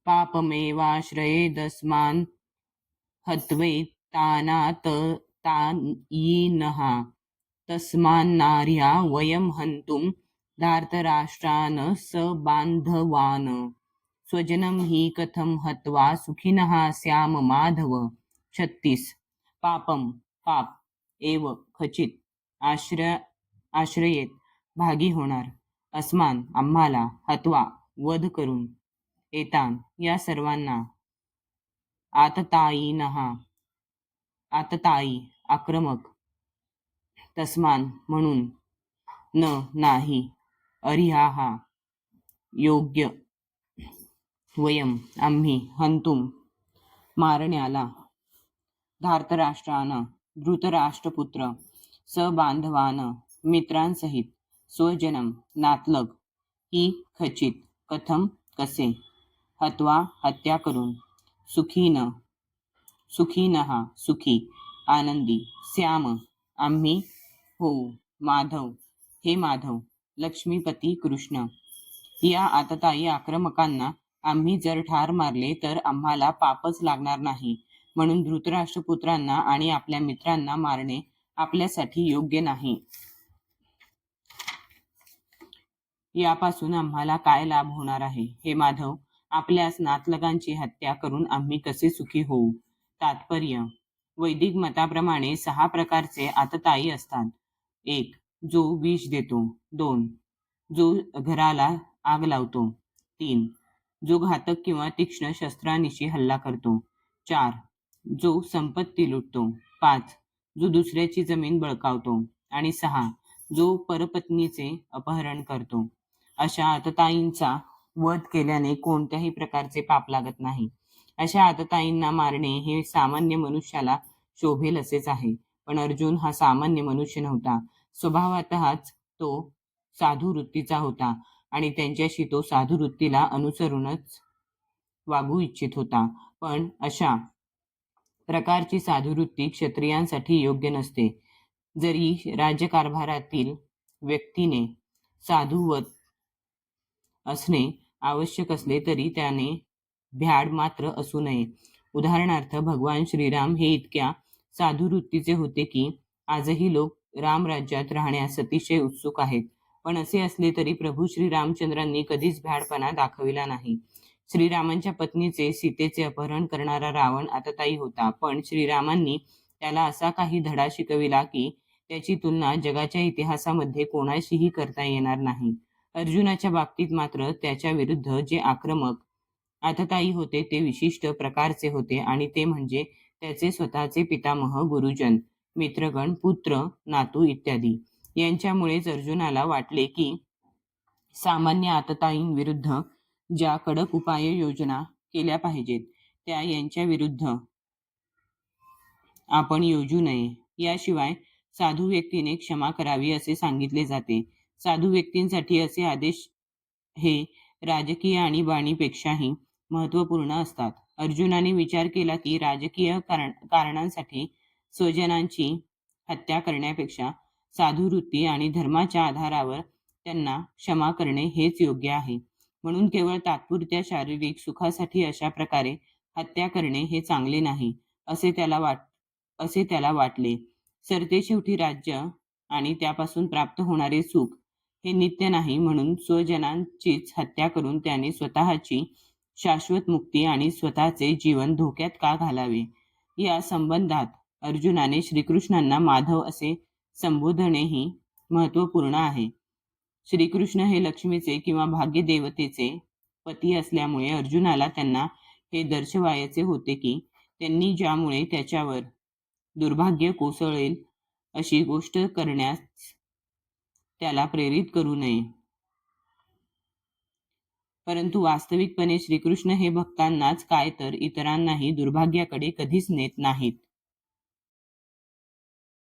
पापमेवाश्रयेदस्मान् हत्वेतानाततायिनः तस्मान्नार्या वयं हन्तुं धार्तराष्ट्रान् सबान्धवान् स्वजनं हि कथं हत्वा सुखिनः स्याम माधव. 36. पापम पाप एव खचित आश्रयेत भागी होणार अस्मान आम्हाला हत्वा वध करून एतान या सर्वांना आततायी आक्रमक तस्मान म्हणून नाही अर्ह्याहा योग्य वयम आम्ही हंतुम मारण्याला धार्तराष्ट्रानं धृतराष्ट्रपुत्र सबांधवान मित्रांसहित स्वजनम नातलग ही खचित कथम कसे हत्वा हत्या करून सुखीनः सुखी आनंदी श्याम आम्ही होऊ माधव हे माधव लक्ष्मीपती कृष्ण. या आततायी आक्रमकांना आम्ही जर ठार मारले तर आम्हाला पापच लागणार नाही, म्हणून धृतराष्ट्रपुत्रांना आणि आपल्या मित्रांना मारणे आपल्यासाठी योग्य नाही. यापासून आम्हाला काय लाभ होणार आहे हे माधव? आपल्यास नातलगांची हत्या करून आम्ही कसे सुखी होऊ? तात्पर्य: वैदिक मताप्रमाणे 6 प्रकारचे आततायी असतात. 1. जो विष देतो. 2. जो घराला आग लावतो. 3. जो घातक किंवा तीक्ष्ण शस्त्रांनिशी हल्ला करतो. 4. जो संपत्ती लुटतो. 5. जो दुसऱ्याची जमीन बळकावतो. आणि 6. जो परपत्नीचे अपहरण करतो. अशा आततायींचा वध केल्याने कोणत्याही प्रकारचे पाप लागत नाही. अशा आततायींना मारणे हे सामान्य मनुष्याला शोभेल असेच आहे. पण अर्जुन हा सामान्य मनुष्य नव्हता. स्वभावतःच तो साधू वृत्तीचा होता आणि त्यांच्याशी तो साधू वृत्तीला अनुसरूनच वागू इच्छित होता. पण अशा प्रकारची साधुवृत्ती क्षत्रियांसाठी योग्य नसते. जरी राज्यकारभारातील व्यक्तीने साधुवत असणे आवश्यक असले तरी त्याने भ्याड मात्र असू नये. उदाहरणार्थ भगवान श्रीराम हे इतक्या साधुवृत्तीचे होते की आजही लोक रामराज्यात राहण्यास अतिशय उत्सुक आहेत. पण असे असले तरी प्रभू श्रीरामचंद्रांनी कधीच भ्याडपणा दाखविला नाही. श्रीरामांच्या पत्नीचे सीतेचे अपहरण करणारा रावण आततायी होता, पण श्रीरामांनी त्याला असा काही धडा शिकविला की त्याची तुलना जगाच्या इतिहासामध्ये कोणाशीही करता येणार नाही. अर्जुनाच्या बाबतीत मात्र त्याच्या विरुद्ध जे आक्रमक आततायी होते ते विशिष्ट प्रकारचे होते, आणि ते म्हणजे त्याचे स्वतःचे पितामह, गुरुजन, मित्रगण, पुत्र, नातू इत्यादी. यांच्यामुळेच अर्जुनाला वाटले की सामान्य आततायींविरुद्ध ज्या कडक उपाययोजना केल्या पाहिजेत त्या यांच्या विरुद्ध आपण योजू नये. याशिवाय साधू व्यक्तीने क्षमा करावी असे सांगितले जाते. साधू व्यक्तींसाठी असे आदेश हे राजकीय आणीबाणीपेक्षाही महत्त्वपूर्ण असतात. अर्जुनाने विचार केला की राजकीय कारणांसाठी स्वजनांची हत्या करण्यापेक्षा साधुवृत्ती आणि धर्माच्या आधारावर त्यांना क्षमा करणे हेच योग्य आहे. म्हणून केवळ तात्पुरत्या शारीरिक सुखासाठी अशा प्रकारे हत्या करणे हे चांगले नाही असे त्याला वाटले. सरतेशेवटी राज्य आणि त्यापासून प्राप्त होणारे सुख हे नित्य नाही, म्हणून स्वजनांचीच हत्या करून त्याने स्वतःची शाश्वत मुक्ती आणि स्वतःचे जीवन धोक्यात का घालावे? या संबंधात अर्जुनाने श्रीकृष्णांना माधव असे संबोधणेही महत्त्वपूर्ण आहे. श्रीकृष्ण हे लक्ष्मीचे किंवा भाग्यदेवतेचे पती असल्यामुळे अर्जुनाला त्यांना हे दर्शवायचे होते की त्यांनी ज्यामुळे त्याच्यावर दुर्भाग्य कोसळेल अशी गोष्ट करण्यास त्याला प्रेरित करू नये. परंतु वास्तविकपणे श्रीकृष्ण हे भक्तांनाच काय तर इतरांनाही दुर्भाग्याकडे कधीच नेत नाहीत.